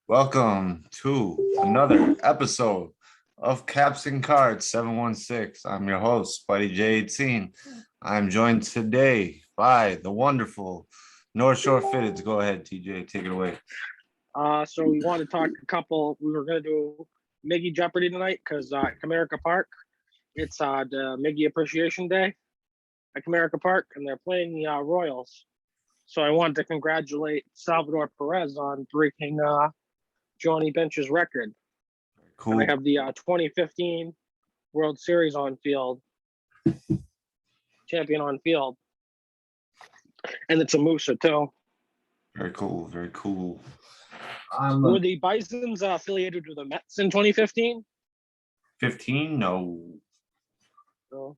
Welcome to another episode of Caps and Cards 716. I'm your host, Buddy J18. I'm joined today by the wonderful North Shore Fitteds. Go ahead, TJ, take it away. So we want to talk a couple. We were going to do Miggy Jeopardy tonight because Comerica Park, it's the Miggy Appreciation Day at Comerica Park, and they're playing the Royals. So I wanted to congratulate Salvador Perez on breaking Johnny Bench's record. Cool. And I have the 2015 World Series on field, champion on field, and it's a Mooser too. Very cool. Very cool. Were the Bisons affiliated with the Mets in 2015? 15? No. No.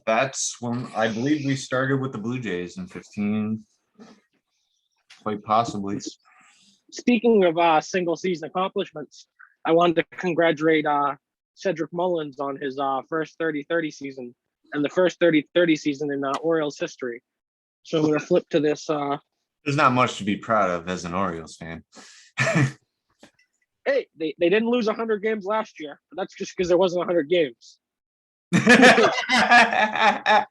That's when I believe we started with the Blue Jays in 15. Quite possibly. Speaking of single season accomplishments, I wanted to congratulate Cedric Mullins on his first 30-30 season and the first 30-30 season in Orioles history. So I'm going to flip to this. There's not much to be proud of as an Orioles fan. Hey, they didn't lose 100 games last year, but that's just because there wasn't 100 games. I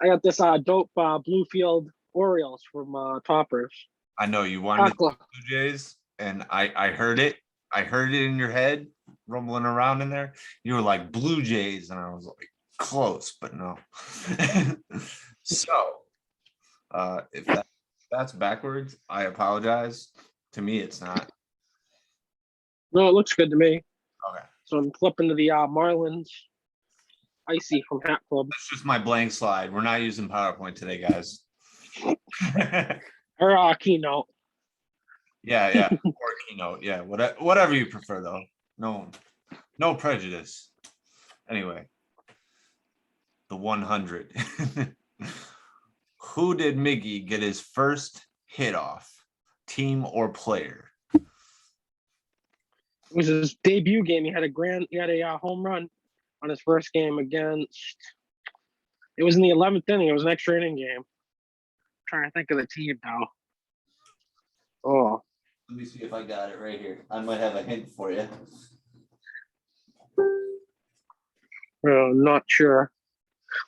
got this dope Bluefield Orioles from Toppers. I know you wanted the Blue Jays, and I heard it. I heard it in your head rumbling around in there. You were like Blue Jays, and I was like close, but no. So, if that's backwards, I apologize. To me, it's not. No, it looks good to me. Okay. So I'm flipping to the Marlins Icy from Hat Club. That's just my blank slide. We're not using PowerPoint today, guys. Or Keynote. Yeah. Or Keynote. Yeah. Whatever you prefer, though. No prejudice. Anyway, the 100. Who did Miggy get his first hit off? Team or player? It was his debut game. He had a home run on his first game against. It was in the 11th inning. It was an extra inning game. I'm trying to think of the team now. Oh, let me see if I got it right here. I might have a hint for you. Not sure.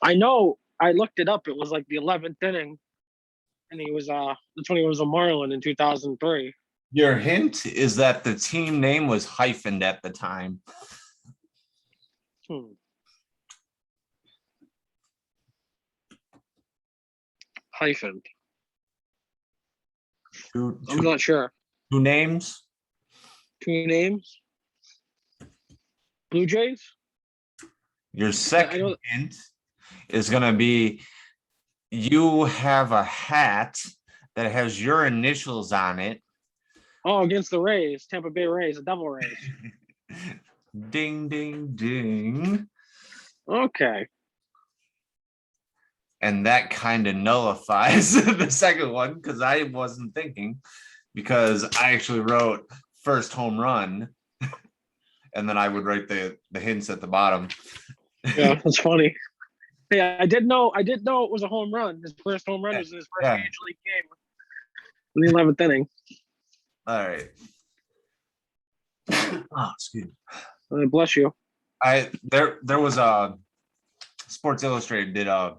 I know. I looked it up. It was like the 11th inning, and he was that's when he was a Marlin in 2003. Your hint is that the team name was hyphened at the time. Hyphen. I'm not sure. Two names? Two names? Blue Jays? Your second hint is going to be you have a hat that has your initials on it. Oh, against the Rays, Tampa Bay Rays, the Devil Rays. Ding, ding, ding. Okay. And that kind of nullifies the second one because I wasn't thinking, because I actually wrote first home run and then I would write the hints at the bottom. Yeah, that's funny. Yeah, I did know it was a home run. His first home run was in his first Major League game in the 11th inning. All right. Oh, excuse me. Bless you. There was a Sports Illustrated did a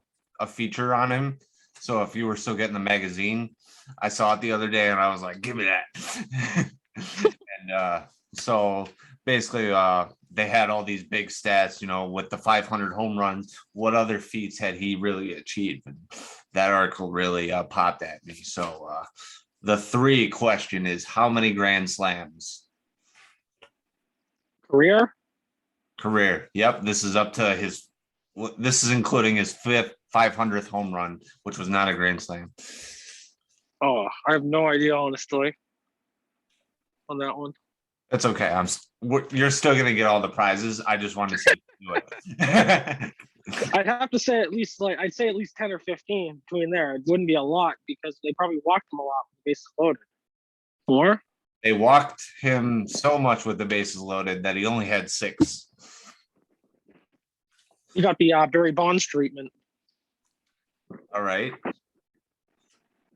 feature on him. So if you were still getting the magazine, I saw it the other day and I was like, give me that. And so basically they had all these big stats, with the 500 home runs, what other feats had he really achieved? And that article really popped at me. So the 3 question is, how many grand slams? Career. Yep. This is up to this is including his 500th home run, which was not a grand slam. Oh, I have no idea, honestly, on that one. It's okay. You're still going to get all the prizes. I just wanted to see you do it. I'd have to say at least 10 or 15 between there. It wouldn't be a lot because they probably walked him a lot with the bases loaded. More? They walked him so much with the bases loaded that he only had 6. You got the Barry Bonds treatment. All right.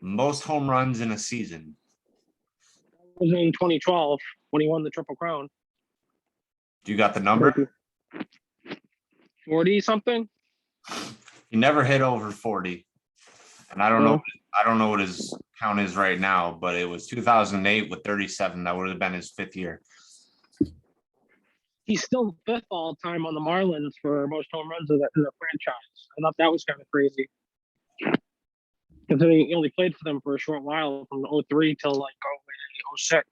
Most home runs in a season. was in 2012 when he won the Triple Crown. Do you got the number? 40 something. He never hit over 40. And I don't know what his count is right now, but it was 2008 with 37. That would have been his 5th year. He's still 5th all time on the Marlins for most home runs in the franchise. I thought that was kind of crazy. Because he only played for them for a short while from 03 till like 06.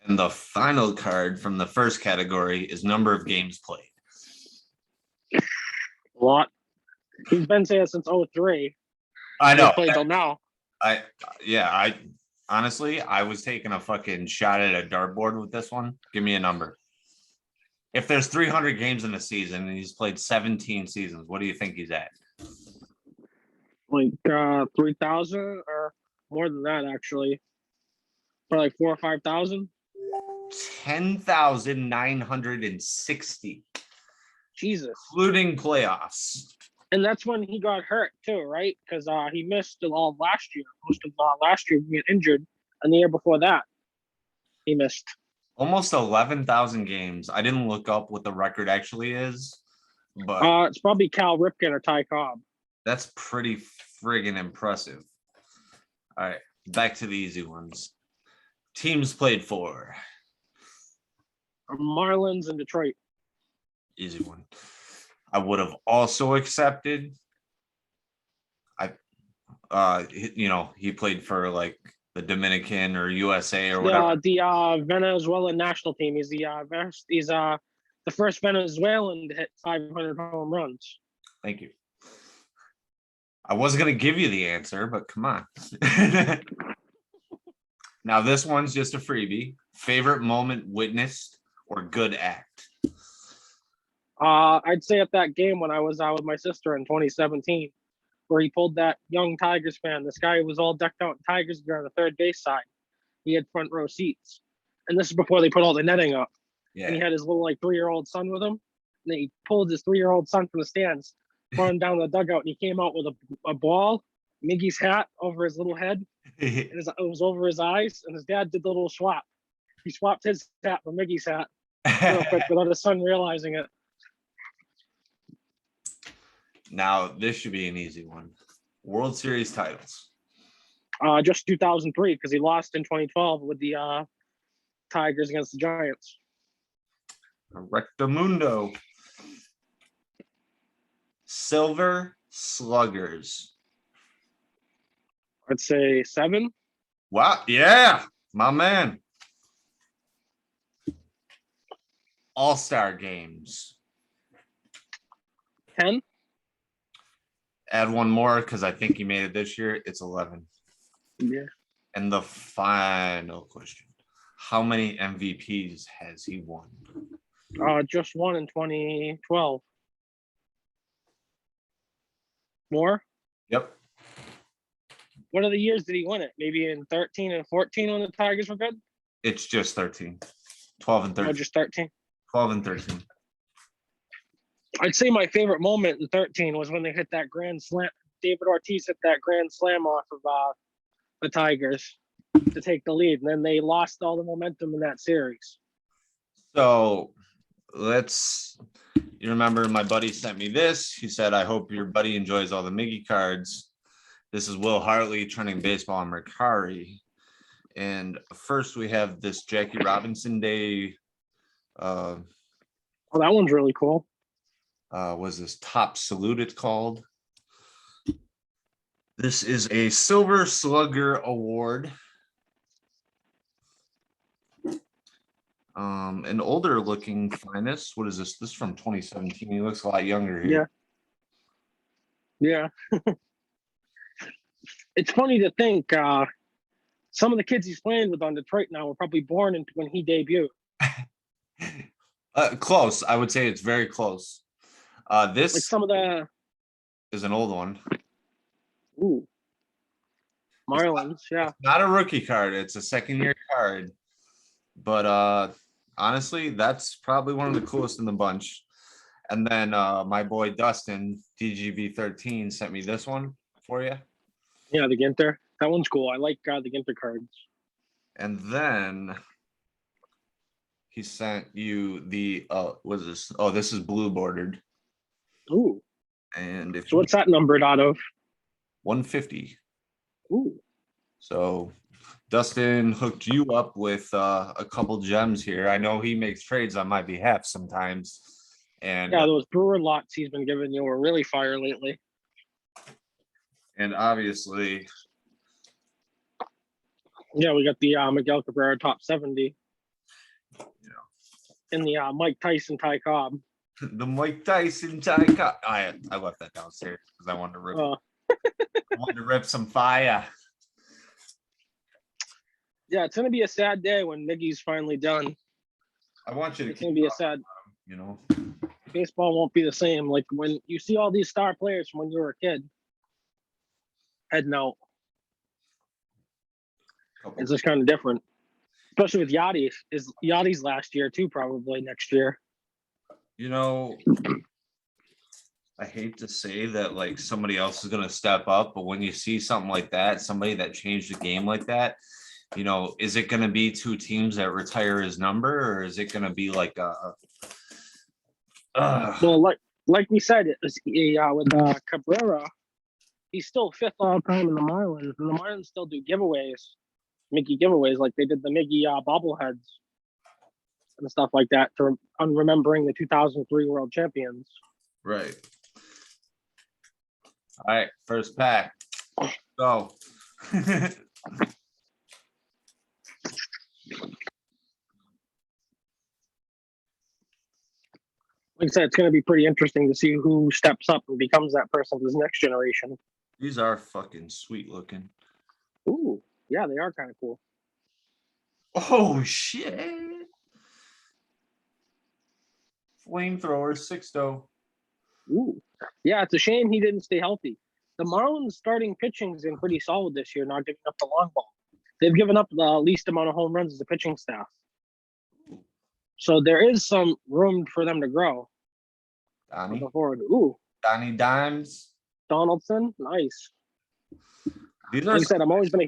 And the final card from the first category is number of games played. A lot. He's been saying since 03. I know. Played till now. I honestly, I was taking a fucking shot at a dartboard with this one. Give me a number. If there's 300 games in a season and he's played 17 seasons, what do you think he's at? Like 3,000 or more than that, actually. For like 4,000 or 5,000. 10,960. Jesus. Including playoffs. And that's when he got hurt too, right? Because he missed all of last year. Most of last year being injured, and the year before that, he missed. Almost 11,000 games. I didn't look up what the record actually is, but it's probably Cal Ripken or Ty Cobb. That's pretty friggin' impressive. All right, back to the easy ones. Teams played for. Marlins and Detroit. Easy one. I would have also accepted. He played for like the Dominican or USA or whatever. The Venezuelan national team. He's the first Venezuelan to hit 500 home runs. Thank you. I wasn't gonna give you the answer, but come on. Now this one's just a freebie. Favorite moment witnessed or good act? I'd say at that game when I was out with my sister in 2017, where he pulled that young Tigers fan. This guy was all decked out in Tigers gear on the third base side. He had front row seats. And this is before they put all the netting up. Yeah. And he had his little 3-year-old son with him. And he pulled his 3-year-old son from the stands, brought him down to the dugout, and he came out with a ball, Miggy's hat over his little head. And it was over his eyes, and his dad did the little swap. He swapped his hat for Miggy's hat real quick without his son realizing it. Now, this should be an easy one. World Series titles. Just 2003, because he lost in 2012 with the Tigers against the Giants. Rectamundo. Silver Sluggers. I'd say 7. Wow. Yeah, my man. All-Star games. 10. Add one more because I think he made it this year. It's 11. Yeah. And the final question. How many MVPs has he won? Just one in 2012. More? Yep. What other years did he win it? Maybe in 13 and 14 when the Tigers were good? It's just 13. 12 and 13. Oh, just 13? 12 and 13. I'd say my favorite moment in 13 was when they hit that grand slam. David Ortiz hit that grand slam off of the Tigers to take the lead. And then they lost all the momentum in that series. So you remember my buddy sent me this. He said, I hope your buddy enjoys all the Miggy cards. This is Will Hartley turning baseball on Mercari. And first we have this Jackie Robinson Day. Oh, that one's really cool. Was this Top Salute it's called. This is a Silver Slugger Award. An older looking finest. What is this? This is from 2017. He looks a lot younger here. Yeah. It's funny to think some of the kids he's playing with on Detroit now were probably born when he debuted. Close. I would say it's very close. This like some of the is an old one. Ooh. Marlins, yeah. Not a rookie card. It's a second-year card. But honestly, that's probably one of the coolest in the bunch. And then my boy Dustin, DGV13, sent me this one for you. Yeah, the Ginter. That one's cool. I like the Ginter cards. And then he sent you the what is this? Oh, this is blue bordered. Ooh. And if So what's that numbered out of? 150. Ooh. So Dustin hooked you up with a couple gems here. I know he makes trades on my behalf sometimes. And Yeah, those Brewer lots he's been giving you are really fire lately. and obviously, Yeah, we got the Miguel Cabrera top 70. Yeah. And the Mike Tyson Ty Cobb. the Mike Tyson I left that downstairs because I wanted to rip. I wanted to rip some fire. Yeah, it's gonna be a sad day when Miggy's finally done. I want you to It's gonna be a sad. You know, Baseball won't be the same. Like when you see all these star players from when you were a kid heading out, it's just kind of different. Especially with Yachty. Is Yachty's last year too, probably next year. You know, I hate to say that like somebody else is gonna step up, but when you see something like that, somebody that changed the game like that, you know, is it gonna be two teams that retire his number, or is it gonna be like Well, like we said, it was with Cabrera, he's still fifth all time in the Marlins, and the Marlins still do giveaways, Mickey giveaways, like they did the Miggy bobbleheads and stuff like that to remembering the 2003 World Champions. right. All right, first pack. Go. Like I said, it's going to be pretty interesting to see who steps up and becomes that person for this next generation. These are fucking sweet looking. Ooh, yeah, they are kind of cool. Oh shit. Flamethrower 6-0. Ooh, yeah, it's a shame he didn't stay healthy. The Marlins starting pitching has been pretty solid this year, not giving up the long ball. They've given up the least amount of home runs as a pitching staff. So there is some room for them to grow. Donnie. Looking forward. Ooh, Donnie Dimes. Donaldson, nice. These are like I said, I've always been a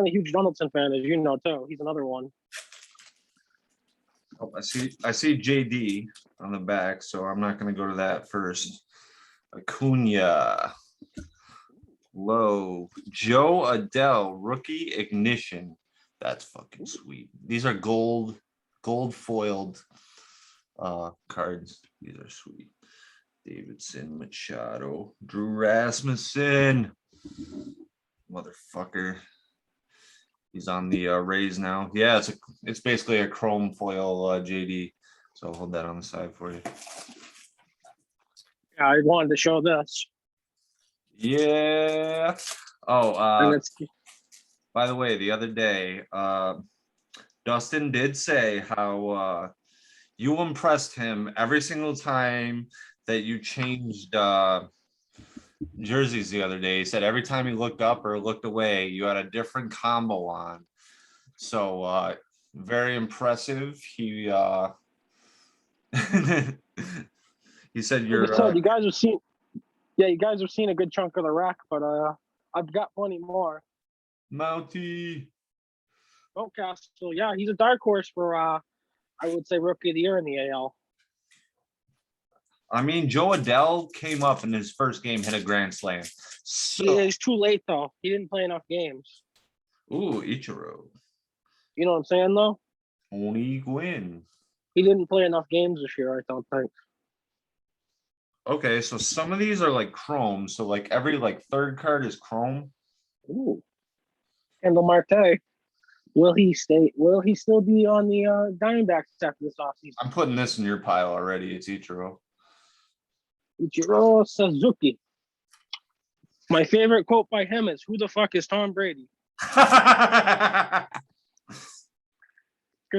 huge Donaldson fan, as you know too. He's another one. Oh, I see JD on the back, so I'm not going to go to that first. Acuna, Low, Joe Adele, rookie ignition. That's fucking sweet. These are gold foiled cards. These are sweet. Davidson, Machado, Drew Rasmussen, motherfucker. He's on the Rays now. Yeah, it's basically a chrome foil JD. So I'll hold that on the side for you. Yeah, I wanted to show this. Yeah. Oh, And it's by the way, the other day, Dustin did say how you impressed him every single time that you changed jerseys the other day. He said every time he looked up or looked away, you had a different combo on. So very impressive. He he said you guys are seeing. Yeah, you guys are seeing a good chunk of the rack, but I've got plenty more. Mountie. Castle, yeah, he's a dark horse for I would say rookie of the year in the AL. I mean, Joe Adele came up in his first game, hit a grand slam. So he's too late though. He didn't play enough games. Ooh, Ichiro. You know what I'm saying though? Tony Gwynn. He didn't play enough games this year, I don't think. Okay, so some of these are like chrome. So like every like third card is chrome. Ooh. Kendall Marte. Will he still be on the Diamondbacks after this offseason? I'm putting this in your pile already. It's Ichiro. Ichiro Suzuki. My favorite quote by him is, "Who the fuck is Tom Brady?" Because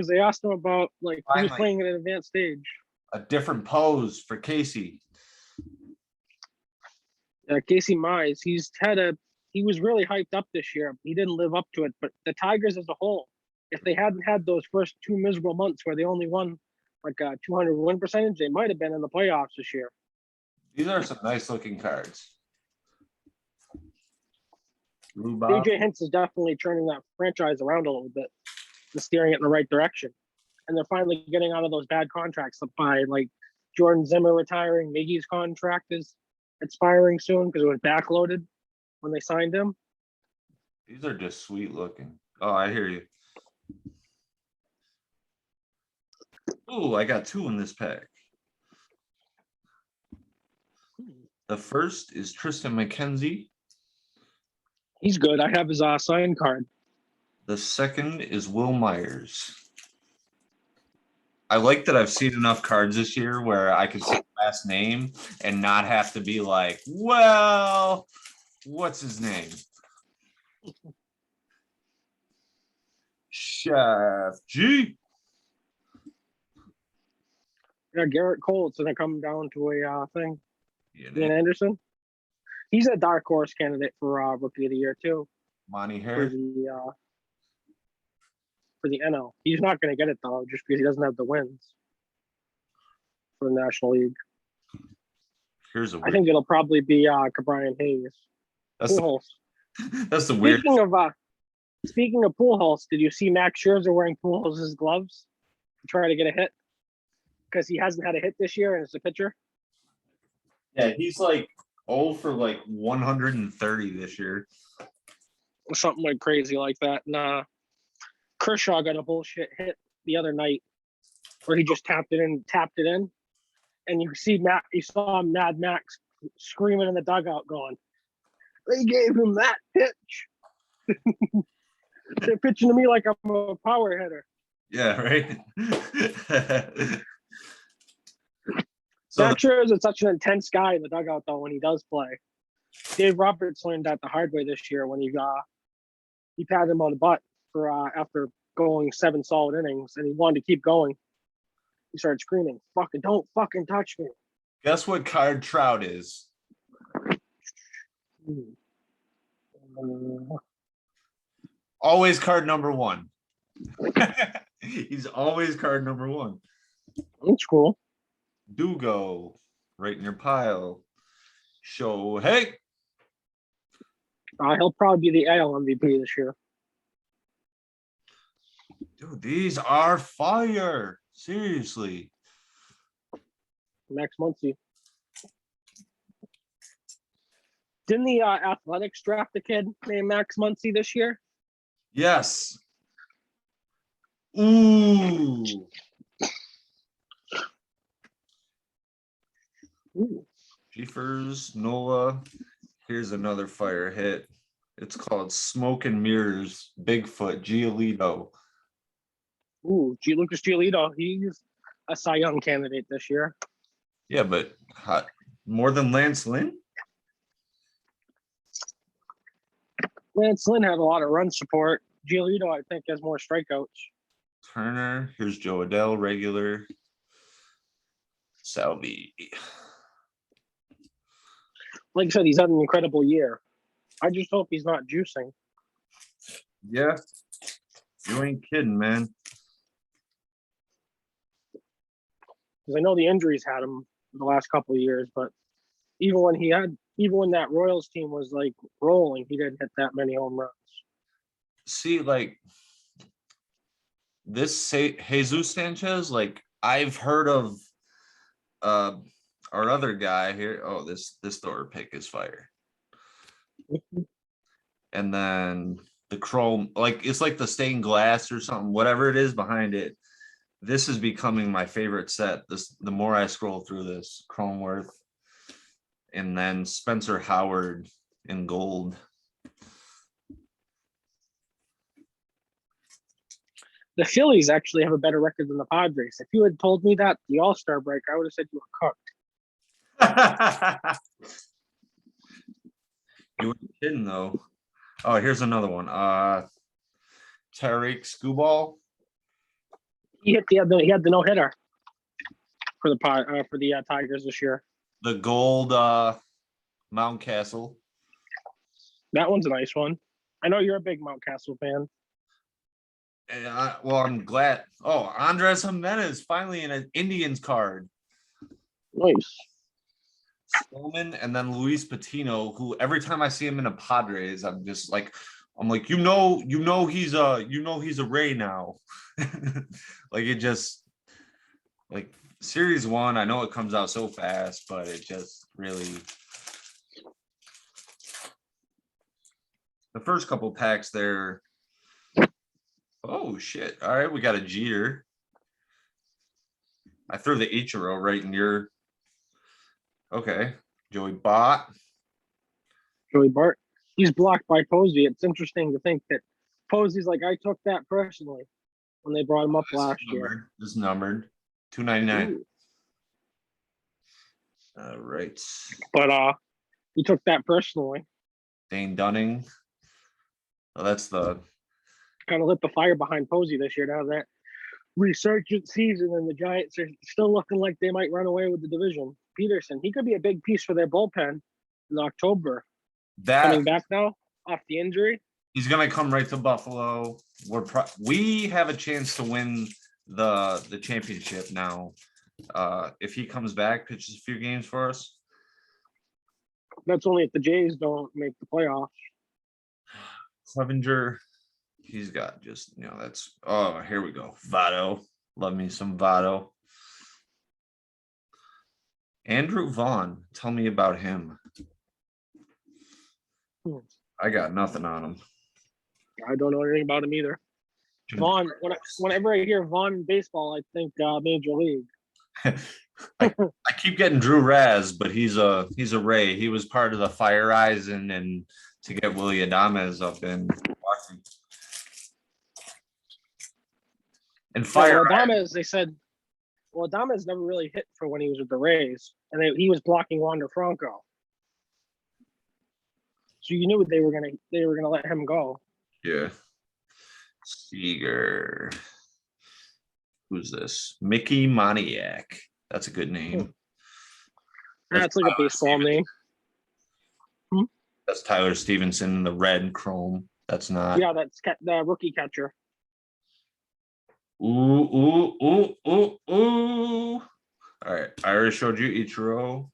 they asked him about like who's playing at an advanced stage. A different pose for Casey. Casey Mize, he was really hyped up this year. He didn't live up to it, but the Tigers as a whole, if they hadn't had those first two miserable months where they only won like a 200 win percentage, they might have been in the playoffs this year. These are some nice looking cards. Rhubarb. AJ Hinch is definitely turning that franchise around a little bit and steering it in the right direction. And they're finally getting out of those bad contracts by like Jordan Zimmer retiring. Miggy's contract is expiring soon because it was backloaded when they signed him. These are just sweet looking. Oh, I hear you. Oh, I got 2 in this pack. The first is Tristan McKenzie. He's good. I have his sign card. The second is Will Myers. I like that I've seen enough cards this year where I can say the last name and not have to be like, well, what's his name? Chef G. Yeah, Garrett Cole. It's gonna come down to a thing. Ian Ian Anderson. He's a dark horse candidate for rookie of the year too. Monty For Harris. the NL. He's not gonna get it though, just because he doesn't have the wins for the National League. Here's a I weird. think it'll probably be Brian Hayes. That's the, Pujols. that's the weird. Speaking of Pujols, did you see Max Scherzer wearing Pujols' gloves to try to get a hit? Because he hasn't had a hit this year and it's a pitcher. Yeah, he's like 0 for like 130 this year. Something like crazy like that. And Kershaw got a bullshit hit the other night where he just tapped it in. And you saw Mad Max screaming in the dugout going, they gave him that pitch. They're pitching to me like I'm a power hitter. Yeah, right. Max Scherzer is such an intense guy in the dugout, though, when he does play. Dave Roberts learned that the hard way this year when he patted him on the butt for after going 7 solid innings, and he wanted to keep going. He started screaming, don't fucking touch me. Guess what card Trout is? Always card number 1. He's always card number 1. That's cool. Dugo, right in your pile. Shohei. He'll probably be the AL MVP this year. Dude, these are fire. Seriously. Max Muncy. Didn't the Athletics draft a kid named Max Muncy this year? Yes. Ooh. Jeepers, Nola. Here's another fire hit. It's called Smoke and Mirrors. Bigfoot, Giolito. Ooh, Lucas Giolito. He's a Cy Young candidate this year. Yeah, but more than Lance Lynn? Lance Lynn had a lot of run support. Giolito, I think, has more strikeouts. Turner. Here's Joe Adele, regular. Salvi. Like I said, he's had an incredible year. I just hope he's not juicing. Yeah. You ain't kidding, man. Because I know the injuries had him the last couple of years, but even when that Royals team was like rolling, he didn't hit that many home runs. See, like this Jesus Sanchez, like I've heard of our other guy here. Oh, this door pick is fire. And then the chrome, like it's like the stained glass or something, whatever it is behind it. This is becoming my favorite set. The more I scroll through this, Cronenworth, and then Spencer Howard in gold. The Phillies actually have a better record than the Padres. If you had told me that the All-Star break, I would have said you were cooked. You weren't kidding though. Oh, here's another one. Tariq Skubal. He had the no-hitter for the Tigers this year. The gold Mountcastle. That one's a nice one. I know you're a big Mountcastle fan. Well, I'm glad. Oh, Andres Jimenez finally in an Indians card. Nice. Bowman, and then Luis Patino, who every time I see him in a Padres, I'm like, he's a Ray now. Like it just like series one, I know it comes out so fast, but it just really the first couple packs there. Oh shit. All right, we got a Jeter. I threw the Ichiro right in your okay. Joey Bott. Joey Bart. He's blocked by Posey. It's interesting to think that Posey's like, I took that personally when they brought him up last year. This is numbered. 299. Ooh. All right. But he took that personally. Dane Dunning. Oh, that's the kind of lit the fire behind Posey this year to have that resurgent season, and the Giants are still looking like they might run away with the division. Peterson, he could be a big piece for their bullpen in October. Coming back now off the injury. He's gonna come right to Buffalo. We have a chance to win the championship now. If he comes back, pitches a few games for us. That's only if the Jays don't make the playoffs. Clevenger, he's got just that's here we go. Votto, love me some Votto. Andrew Vaughn, tell me about him. I got nothing on him. I don't know anything about him either. Vaughn, whenever I hear Vaughn in baseball, I think Major League. I keep getting Drew Raz, but he's a Ray. He was part of the Fire Eyes and to get Willie Adames up in Washington. And Fire Adames, they said, well, Adames never really hit for when he was with the Rays, and he was blocking Wander Franco. So you knew they were gonna let him go. Yeah. Seager. Who's this? Mickey Moniak. That's a good name. That's like a baseball name. That's Tyler Stevenson in the red chrome. That's not. Yeah, that's the rookie catcher. Ooh. All right. I already showed you Ichiro.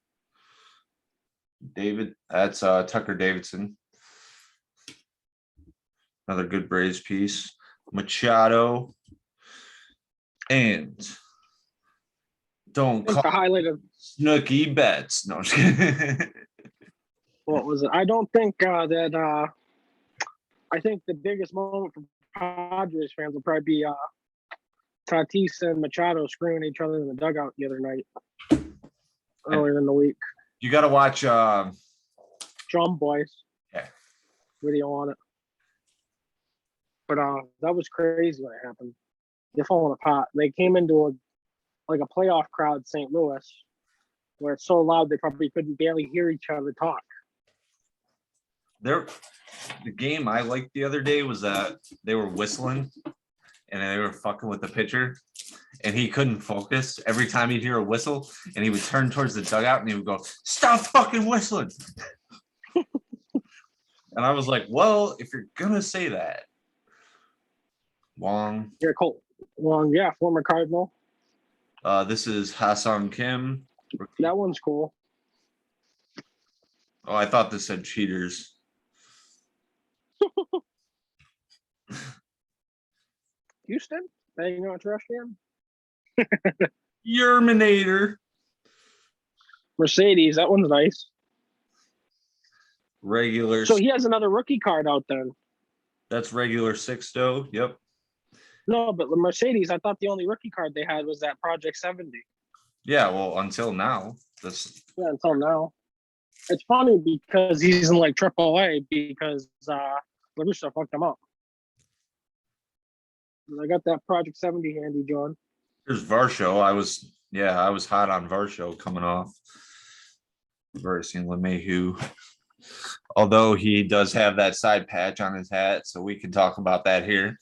David. That's Tucker Davidson. Another good Braves piece. Machado. And don't call the highlight of Snooky Betts. No, I'm just kidding. What was it? I don't think that I think the biggest moment for Padres fans will probably be Tatis and Machado screwing each other in the dugout the other night, earlier in the week. You got to watch Drum Boys. Yeah. Video on it. But that was crazy when it happened. They're falling apart. They came into a playoff crowd, St. Louis, where it's so loud they probably couldn't barely hear each other talk. The game I liked the other day was that they were whistling and they were fucking with the pitcher, and he couldn't focus. Every time he'd hear a whistle, and he would turn towards the dugout and he would go, "Stop fucking whistling." And I was like, well, if you're gonna say that. Wong. Yeah, Colt. Wong, yeah, former Cardinal. This is Ha-Seong Kim. That one's cool. Oh, I thought this said cheaters. Houston? Banging on trash can? Yerminator. Mercedes, that one's nice. Regular. So he has another rookie card out then. That's regular Sixto. Yep. No, but the Mercedes, I thought the only rookie card they had was that Project 70. Yeah, well, until now. Yeah, until now. It's funny because he's in like AAA because LaRusso fucked him up. I got that Project 70 handy, John. Here's Varsho. I was hot on Varsho coming off. Versing LeMahieu. Although he does have that side patch on his hat, so we can talk about that here.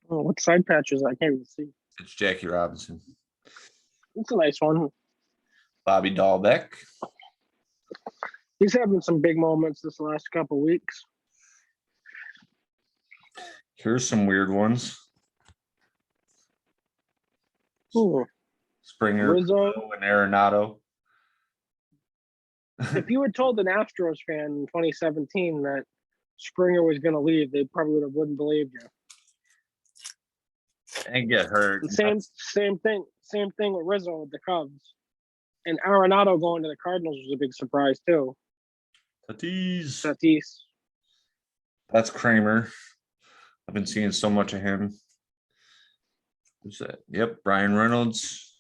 Oh, what side patches? I can't even see. It's Jackie Robinson. It's a nice one. Bobby Dahlbeck. He's having some big moments this last couple weeks. Here's some weird ones. Ooh. Springer, Rizzo and Arenado. If you had told an Astros fan in 2017 that Springer was going to leave, they probably wouldn't believe you. And get hurt. And same thing with Rizzo with the Cubs. And Arenado going to the Cardinals was a big surprise too. Tatis. That's Kramer. I've been seeing so much of him. Who's that? Yep, Brian Reynolds.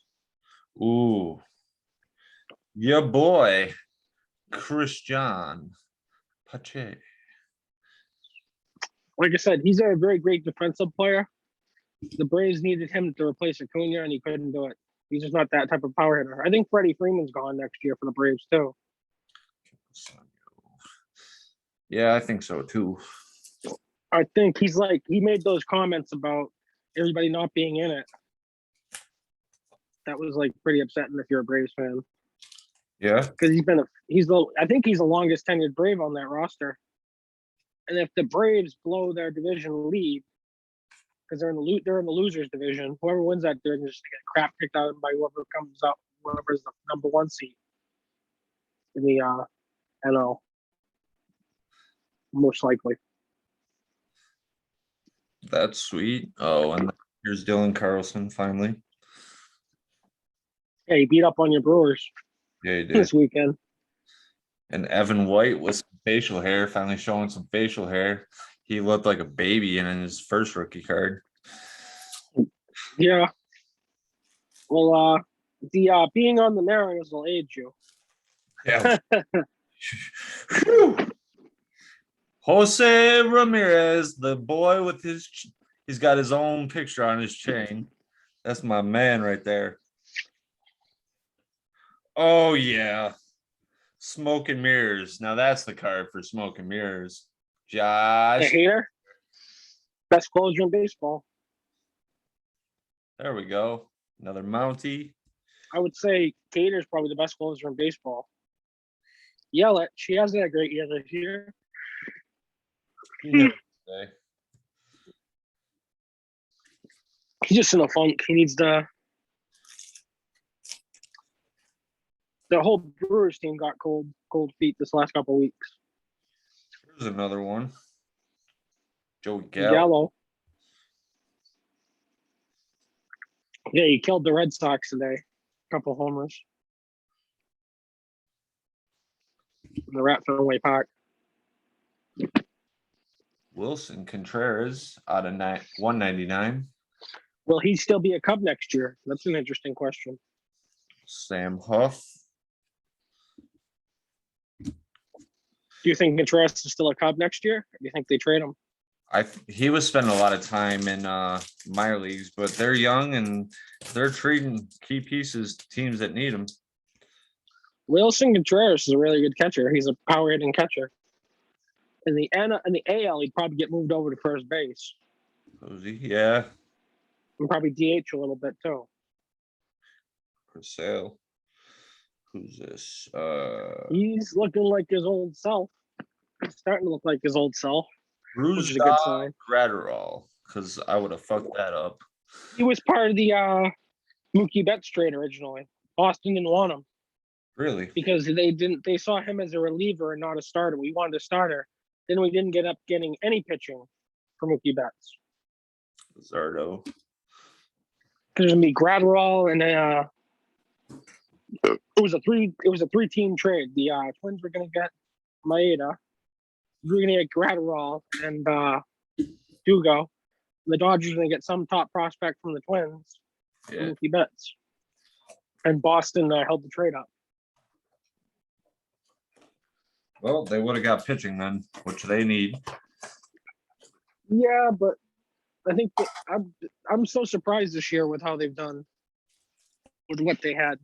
Ooh. Your boy, Christian Pache. Like I said, he's a very great defensive player. The Braves needed him to replace Acuna, and he couldn't do it. He's just not that type of power hitter. I think Freddie Freeman's gone next year for the Braves too. Yeah, I think so too. I think he made those comments about everybody not being in it. That was like pretty upsetting if you're a Braves fan. Yeah, because I think he's the longest tenured Brave on that roster. And if the Braves blow their division lead, because they're in the losers division, whoever wins that division is just get crap kicked out by whoever comes up, whoever's the number one seed in the NL, most likely. that's sweet. Oh, and here's Dylan Carlson finally. Yeah, he beat up on your Brewers Yeah, he did. this weekend. And Evan White with some facial hair, finally showing some facial hair. He looked like a baby in his first rookie card. Yeah. Well, the being on the Mariners will age you. Yeah. Jose Ramirez, the boy with he's got his own picture on his chain. That's my man right there. Oh, yeah. Smoke and mirrors. Now that's the card for smoke and mirrors. Josh. A hater. Best closer in baseball. There we go. Another Mountie. I would say Gator's probably the best closer in baseball. Yelich, she hasn't had a great year this year. No. He's just in a funk. He needs the whole Brewers team got cold feet this last couple of weeks. Here's another one. Joey Gallo. Gallo. Yeah, he killed the Red Sox today. Couple homers. In the Rat Fenway Park. Wilson Contreras out of 199. Will he still be a Cub next year? That's an interesting question. Sam Huff. Do you think Contreras is still a Cub next year? Or do you think they trade him? He was spending a lot of time in minor leagues, but they're young and they're trading key pieces to teams that need them. Wilson Contreras is a really good catcher. He's a power hitting catcher. In the AL, he'd probably get moved over to first base. Cozy, yeah. And probably DH a little bit too. For sale. Who's this? He's looking like his old self. He's starting to look like his old self. Which is a good sign. Gratterall, because I would have fucked that up. He was part of the Mookie Betts trade originally. Boston didn't want him. Really? Because they saw him as a reliever and not a starter. We wanted a starter. Then we didn't get up getting any pitching for Mookie Betts. Zardo. There's gonna be Gratterall and it was a 3-team trade. The Twins were gonna get Maeda. We were gonna get Gratterall and Dugo. The Dodgers were gonna get some top prospect from the Twins. Yeah. Mookie Betts. And Boston held the trade up. Well, they would have got pitching then, which they need. Yeah, but I think I'm so surprised this year with how they've done with what they had.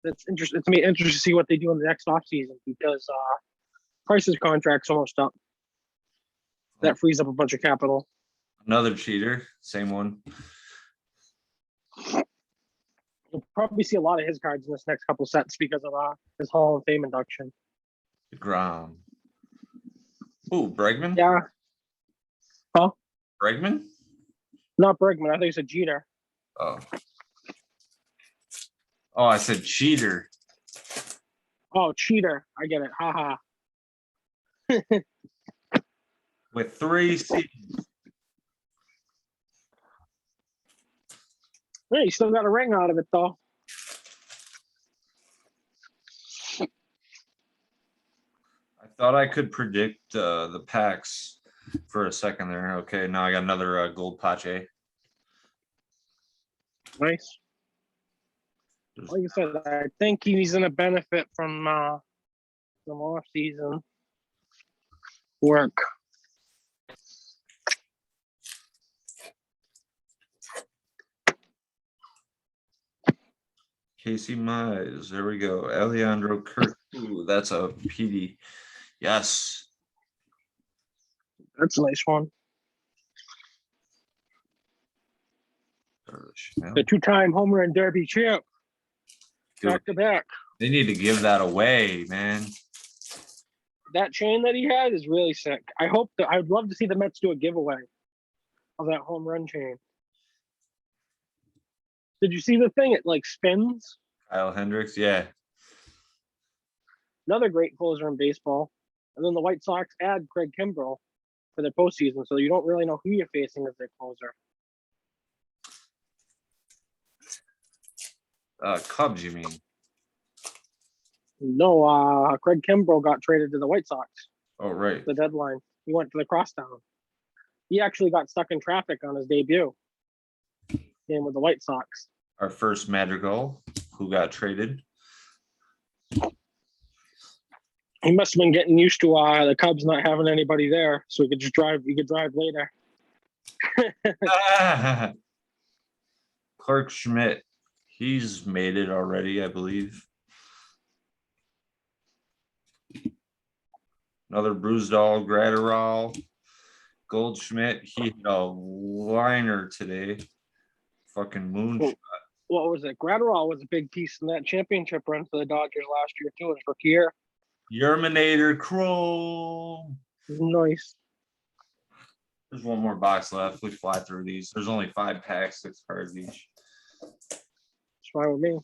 That's interesting. It's interesting to see what they do in the next offseason because Price's contract's almost up. That frees up a bunch of capital. Another cheater, same one. You'll probably see a lot of his cards in this next couple sets because of his Hall of Fame induction. DeGrom. Ooh, Bregman? Yeah. Huh? Bregman? Not Bregman. I think it's a Jeter. Oh. Oh, I said cheater. Oh, cheater. I get it. Haha. with 3 C's. Hey, you still got a ring out of it, though. I thought I could predict the packs for a second there. Okay, now I got another gold pache. Nice. Like I said, I think he's going to benefit from some off-season work. Casey Mize, there we go. Alejandro Kirk, ooh, that's a PD. Yes. That's a nice one. The 2-time home run derby champ. Back to back. They need to give that away, man. That chain that he had is really sick. I'd love to see the Mets do a giveaway of that home run chain. Did you see the thing? It like spins. Kyle Hendricks, yeah. Another great closer in baseball. And then the White Sox add Craig Kimbrough for their postseason, so you don't really know who you're facing as their closer. Cubs, you mean? No, Craig Kimbrough got traded to the White Sox. Oh, right. The deadline. He went to the crosstown. He actually got stuck in traffic on his debut game with the White Sox. Our first Madrigal, who got traded. He must have been getting used to the Cubs not having anybody there, so he could just drive. He could drive later. Clark Schmidt, he's made it already, I believe. Another Bruisedall, Gratterall, Goldschmidt. He hit a liner today. Fucking moonshot. What was it? Gratterall was a big piece in that championship run for the Dodgers last year too. His rookie year. Yerminator Chrome. Nice. There's one more box left. We fly through these. There's only 5 packs, 6 cards each. It's fine with me.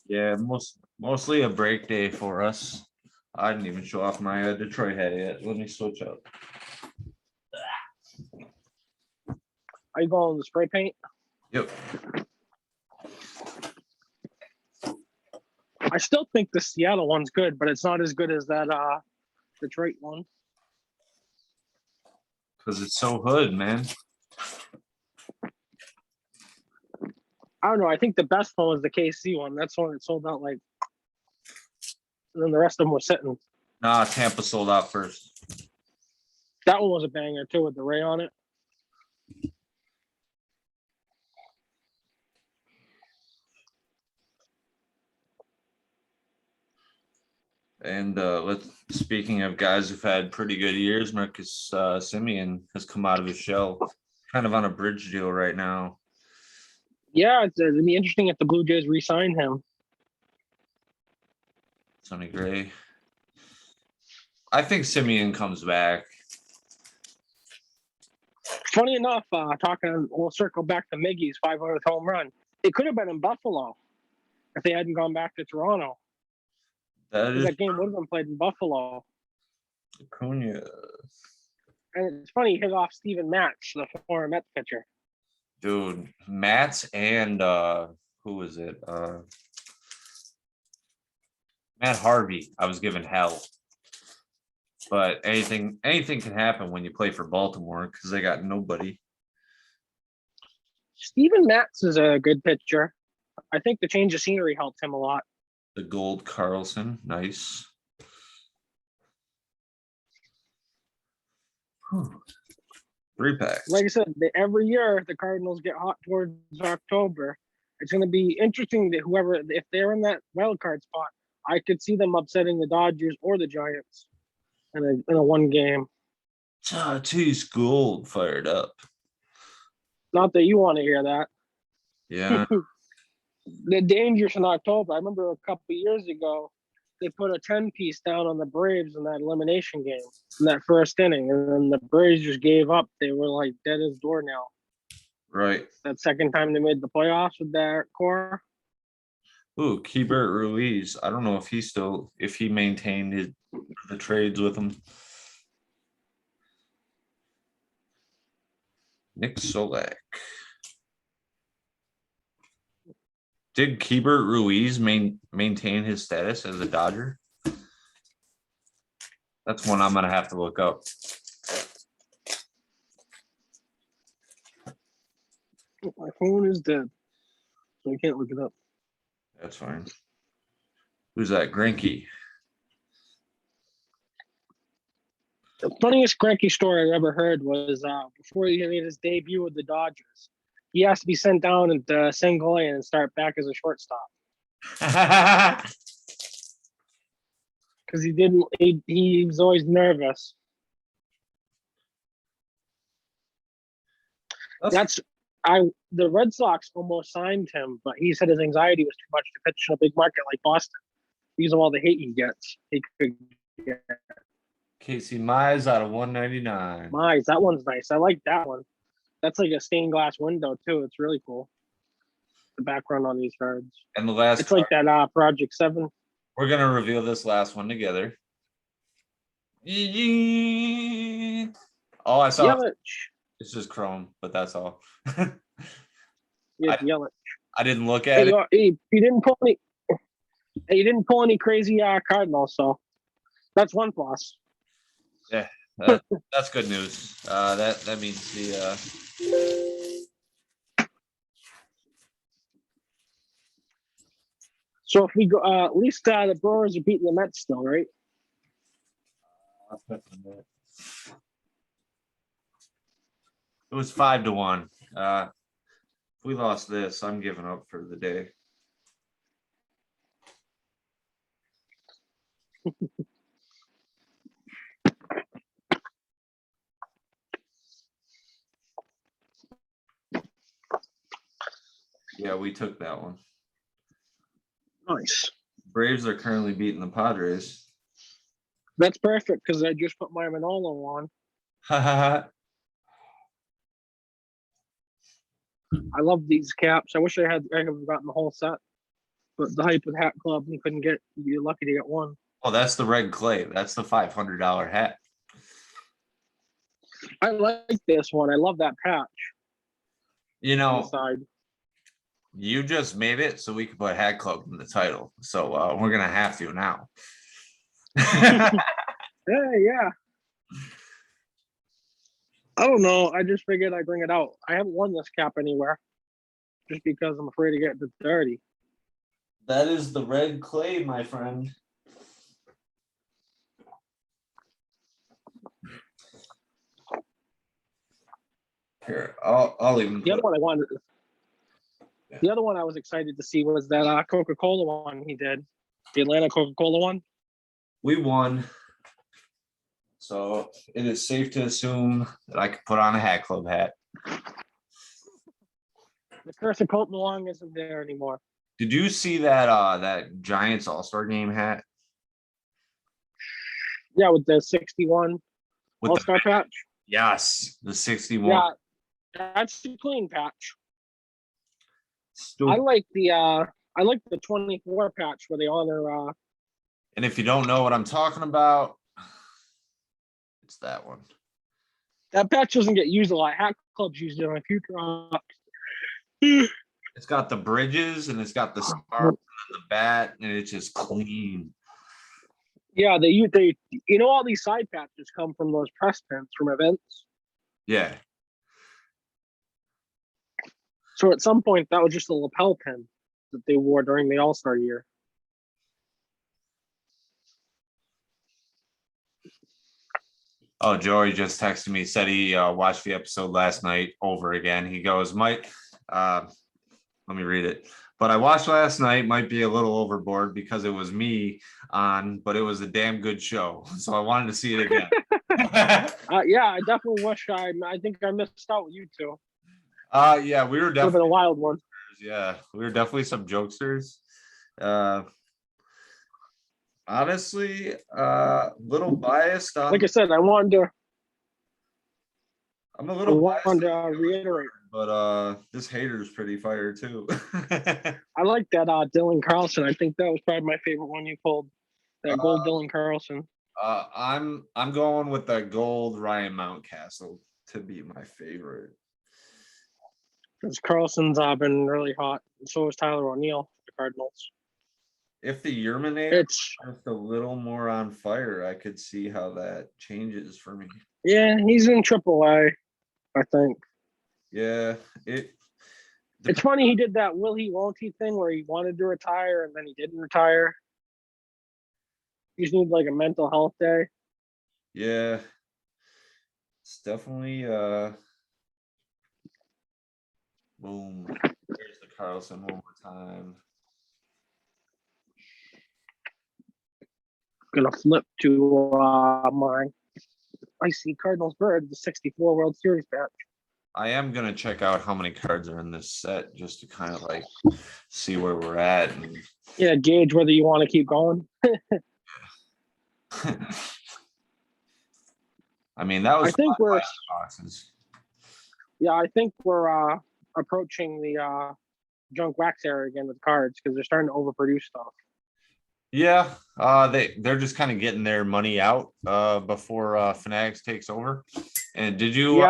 Yeah, mostly a break day for us. I didn't even show off my Detroit hat yet. Let me switch up. Are you going with the spray paint? Yep. I still think the Seattle one's good, but it's not as good as that Detroit one. Because it's so hood, man. I don't know. I think the best one was the KC one. That's the one that sold out like, and then the rest of them were sitting. Nah, Tampa sold out first. That one was a banger too with the Ray on it. And speaking of guys who've had pretty good years, Marcus Semien has come out of his shell. Kind of on a bridge deal right now. Yeah, it'd be interesting if the Blue Jays re-sign him. Sonny Gray. I think Semien comes back. Funny enough, we'll circle back to Miggy's 500th home run. It could have been in Buffalo if they hadn't gone back to Toronto. That game would have been played in Buffalo. Acuna. And it's funny, he hit off Steven Matz, the former Mets pitcher. Dude, Matz and who was it? Matt Harvey. I was given hell. But anything can happen when you play for Baltimore because they got nobody. Steven Matz is a good pitcher. I think the change of scenery helped him a lot. The Gold Carlson, nice. Whew. 3 packs. Like I said, every year the Cardinals get hot towards October. It's going to be interesting that if they're in that wild card spot, I could see them upsetting the Dodgers or the Giants in a one game. Tatis Gold fired up. Not that you want to hear that. Yeah. The dangers in October. I remember a couple of years ago, they put a 10-piece down on the Braves in that elimination game in that first inning, and then the Braves just gave up. They were like dead as doornail. Right. That second time they made the playoffs with their core. Ooh, Kimbrough Ruiz. I don't know if he maintained the trades with him. Nick Solak. Did Kimbrough Ruiz maintain his status as a Dodger? That's one I'm gonna have to look up. My phone is dead, so I can't look it up. That's fine. Who's that? Greinke. The funniest Greinke story I ever heard was before he made his debut with the Dodgers. He has to be sent down into single A and start back as a shortstop because he didn't. He was always nervous. The Red Sox almost signed him, but he said his anxiety was too much to pitch in a big market like Boston because of all the hate he gets. He could get. Casey Mize out of 199. Mize, that one's nice. I like that one. That's like a stained glass window too. It's really cool. The background on these cards. And the last it's like that Project 7. We're gonna reveal this last one together. Oh, I saw Yelich. It's just Chrome, but that's all. Yelich. I didn't look at it. He didn't pull any. He didn't pull any crazy Cardinals, so that's one plus. Yeah, that's good news. That means the. So if we go, at least the Brewers are beating the Mets still, right? It was 5-1. If we lost this, I'm giving up for the day. Yeah, we took that one. Nice. Braves are currently beating the Padres. That's perfect because I just put my Manolo on. I love these caps. I wish I could have gotten the whole set, but the hype with Hat Club, you couldn't get. You're lucky to get one. Oh, that's the red clay. That's the $500 hat. I like this one. I love that patch. You know, inside. You just made it so we could put Hat Club in the title. So we're gonna have to now. Yeah. I don't know. I just figured I'd bring it out. I haven't won this cap anywhere, just because I'm afraid to get dirty. That is the red clay, my friend. Here, I'll even. The other one I wanted. Yeah. The other one I was excited to see was that Coca-Cola one he did, the Atlanta Coca-Cola one. We won, so it is safe to assume that I could put on a Hat Club hat. The curse of Colt Long isn't there anymore. Did you see that that Giants All-Star Game hat? Yeah, with the 61 All-Star patch. Yes, the 61. Yeah, that's a clean patch. I like the 24 patch where they honor. And if you don't know what I'm talking about, it's that one. That patch doesn't get used a lot. Hat Club's used it on a few drops. It's got the bridges and it's got the scarf and the bat, and it's just clean. Yeah, they all these side patches come from those press pins from events. Yeah. So at some point, that was just a lapel pin that they wore during the All-Star year. Oh, Joey just texted me, said he watched the episode last night over again. He goes, Mike, let me read it. But I watched last night, might be a little overboard because it was me on, but it was a damn good show. So I wanted to see it again. Yeah, I definitely wish I think I missed out with you two. Yeah, we were definitely been a wild one. Yeah, we were definitely some jokesters. Honestly, little biased on. Like I said, I wanted to. I'm a little biased. To reiterate. but this hater's pretty fire too. I like that Dylan Carlson. I think that was probably my favorite one you pulled. That gold Dylan Carlson. I'm going with the gold Ryan Mountcastle to be my favorite. Because Carlson's been really hot. So is Tyler O'Neill for the Cardinals. If the Yerminator It's just a little more on fire, I could see how that changes for me. yeah, he's in AAA, I think. Yeah, It's funny he did that will he won't he thing where he wanted to retire and then he didn't retire. He just needs like a mental health day. yeah, it's definitely boom. There's the Carlson one more time. Gonna flip to my icy Cardinals bird, the 64 World Series patch. I am gonna check out how many cards are in this set just to kind of like see where we're at. And Yeah, gauge whether you want to keep going. I mean, that was I think we're boxes. yeah, I think we're approaching the junk wax era again with cards because they're starting to overproduce stuff. Yeah, they're just kind of getting their money out before Fanatics takes over. And did you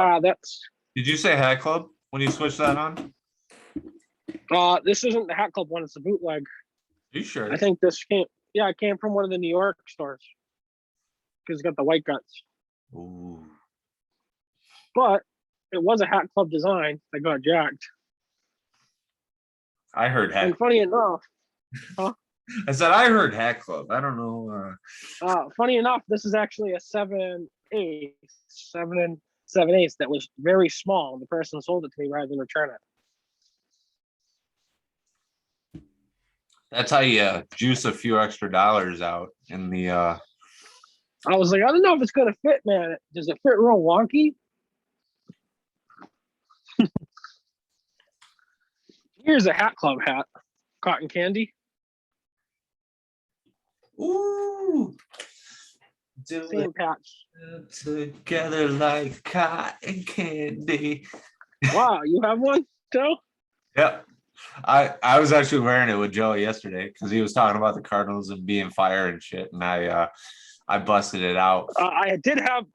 did you say Hat Club when you switched that on? This isn't the Hat Club one, it's a bootleg. Are you sure? I think this it came from one of the New York stores. Because it's got the white guts. Ooh. But it was a Hat Club design that got jacked. I heard Hat. And funny enough, I said I heard Hat Club. I don't know. Funny enough, this is actually a 7/8 that was very small. The person sold it to me rather than return it. That's how you juice a few extra dollars out in the. I was like, I don't know if it's gonna fit, man. Does it fit real wonky? Here's a Hat Club hat, cotton candy. Ooh. Same patch. Together like cotton candy. Wow, you have one, Joe? Yep. I was actually wearing it with Joe yesterday because he was talking about the Cardinals and being fire and shit, and I busted it out. I did have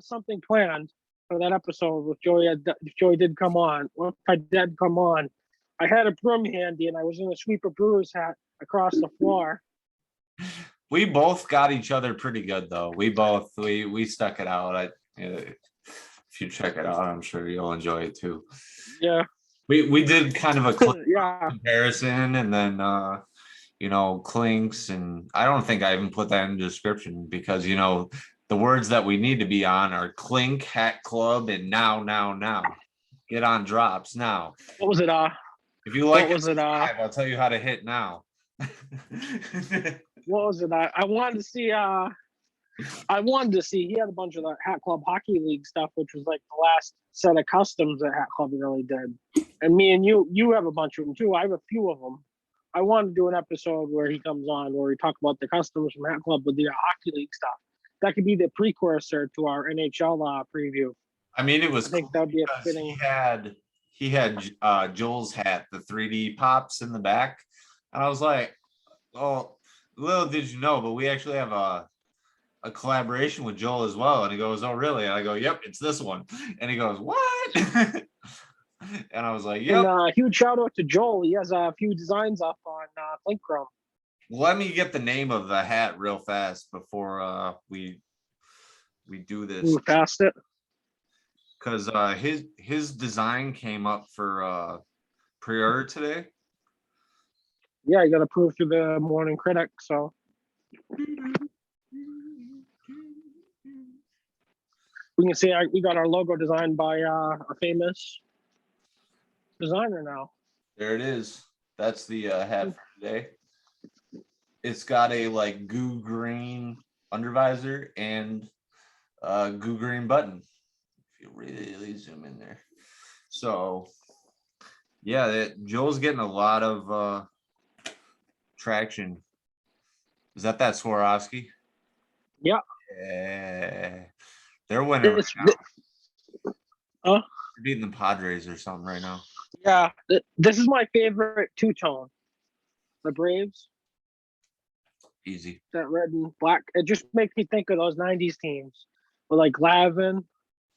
something planned for that episode with Joey. If Joey did come on, or if I did come on, I had a broom handy and I was going to sweep a Brewers hat across the floor. We both got each other pretty good though. We stuck it out. If you check it out, I'm sure you'll enjoy it too. Yeah. We did kind of a yeah comparison, and then clinks, and I don't think I even put that in the description because the words that we need to be on are clink, Hat Club, and now. Get on drops now. What was it? If you like, what was it? I'll tell you how to hit now. What was it? I wanted to see. He had a bunch of the Hat Club Hockey League stuff, which was like the last set of customs that Hat Club really did. And me and you have a bunch of them too. I have a few of them. I wanted to do an episode where he comes on, where we talk about the customs from Hat Club with the Hockey League stuff. That could be the precursor to our NHL preview. I mean, it was. I think that'd be a fitting. He had Joel's hat, the 3D pops in the back, and I was like, "Oh, little did you know, but we actually have a collaboration with Joel as well." And he goes, "Oh, really?" And I go, "Yep, it's this one." And he goes, "What?" And I was like, "Yep." And huge shout out to Joel. He has a few designs up on Kimbrough. Let me get the name of the hat real fast before we do this. Move past it. Because his design came up for pre-order today. Yeah, I got approved through the Morning Critic, so. We can see we got our logo designed by a famous designer now. There it is. That's the hat for today. It's got a like goo green undervisor and goo green button. If you really zoom in there. So yeah, Joel's getting a lot of traction. Is that Swarovski? Yeah. Yeah. They're winning right now. They're beating the Padres or something right now. Yeah, this is my favorite two-tone. The Braves, Easy. that red and black. It just makes me think of those '90s teams with like Glavine,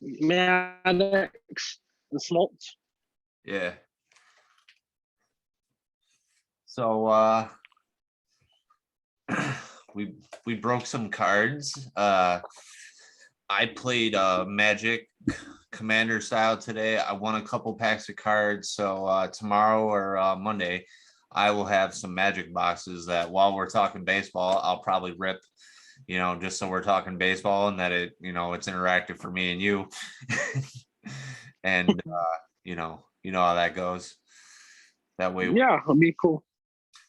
Maddox, and Smoltz. Yeah. So we broke some cards. I played Magic Commander style today. I won a couple packs of cards. So tomorrow or Monday, I will have some Magic boxes that while we're talking baseball, I'll probably rip, just so we're talking baseball and that it's interactive for me and you. And how that goes. That way, Yeah, it'll be cool.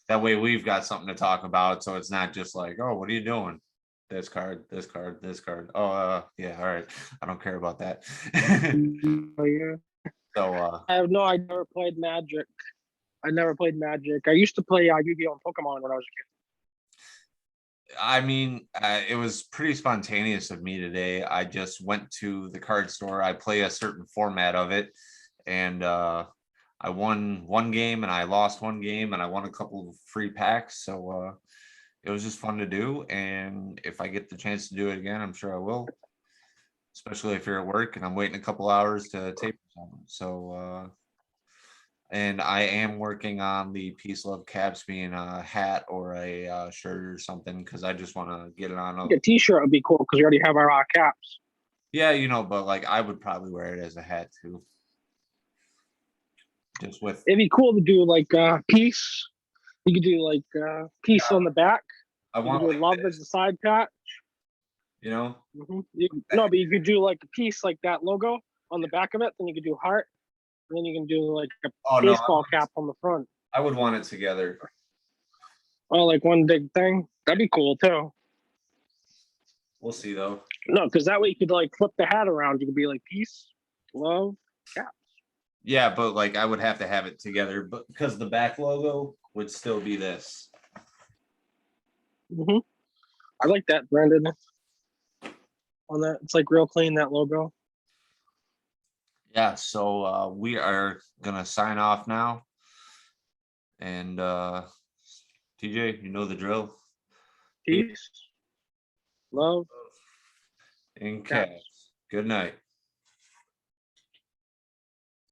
that way we've got something to talk about. So it's not just like, oh, what are you doing? This card, this card, this card. Oh, yeah, all right. I don't care about that. Oh, yeah. So I never played Magic. I never played Magic. I used to play Yu-Gi-Oh! And Pokemon when I was a kid. I mean, it was pretty spontaneous of me today. I just went to the card store. I play a certain format of it, and I won one game and I lost one game and I won a couple of free packs. So it was just fun to do. And if I get the chance to do it again, I'm sure I will, especially if you're at work and I'm waiting a couple hours to tape something. So, and I am working on the Peace Love Caps being a hat or a shirt or something because I just want to get it on. A T-shirt would be cool because we already have our caps. Yeah, but like I would probably wear it as a hat too. Just with It'd be cool to do like peace. You could do like peace on the back. I want you could do love as the side patch. Mm-hmm. No, but you could do like a piece like that logo on the back of it. Then you could do heart. And then you can do like a baseball cap on the front. I would want it together. Oh, like one big thing. That'd be cool too. We'll see though. No, because that way you could like flip the hat around. You could be like peace, love, caps. Yeah, but like I would have to have it together, but because the back logo would still be this. Mm-hmm. I like that, Brandon. On that, it's like real clean, that logo. Yeah, so we are gonna sign off now. And TJ, you know the drill. Peace, love, And caps. Good night.